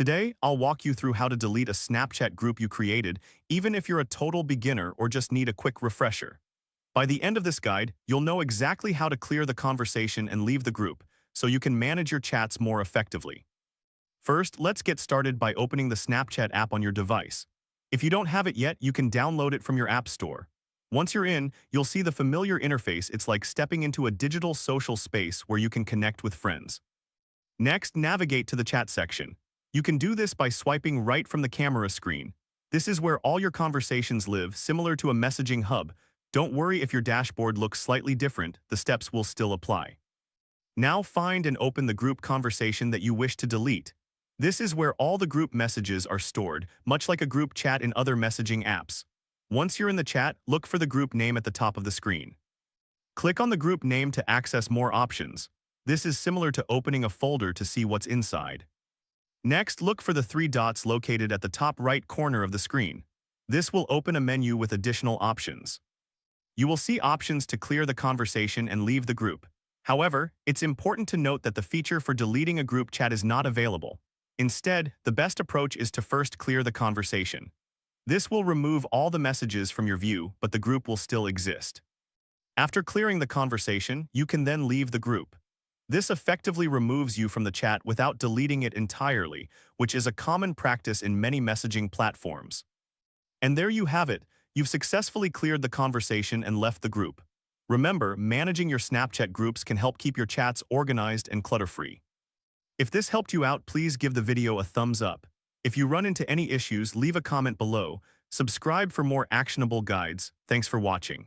Today, I'll walk you through how to delete a Snapchat group you created, even if you're a total beginner or just need a quick refresher. By the end of this guide, you'll know exactly how to clear the conversation and leave the group, so you can manage your chats more effectively. First, let's get started by opening the Snapchat app on your device. If you don't have it yet, you can download it from your app store. Once you're in, you'll see the familiar interface. It's like stepping into a digital social space where you can connect with friends. Next, navigate to the chat section. You can do this by swiping right from the camera screen. This is where all your conversations live, similar to a messaging hub. Don't worry if your dashboard looks slightly different, the steps will still apply. Now find and open the group conversation that you wish to delete. This is where all the group messages are stored, much like a group chat in other messaging apps. Once you're in the chat, look for the group name at the top of the screen. Click on the group name to access more options. This is similar to opening a folder to see what's inside. Next, look for the three dots located at the top right corner of the screen. This will open a menu with additional options. You will see options to clear the conversation and leave the group. However, it's important to note that the feature for deleting a group chat is not available. Instead, the best approach is to first clear the conversation. This will remove all the messages from your view, but the group will still exist. After clearing the conversation, you can then leave the group. This effectively removes you from the chat without deleting it entirely, which is a common practice in many messaging platforms. And there you have it. You've successfully cleared the conversation and left the group. Remember, managing your Snapchat groups can help keep your chats organized and clutter-free. If this helped you out, please give the video a thumbs up. If you run into any issues, leave a comment below. Subscribe for more actionable guides. Thanks for watching.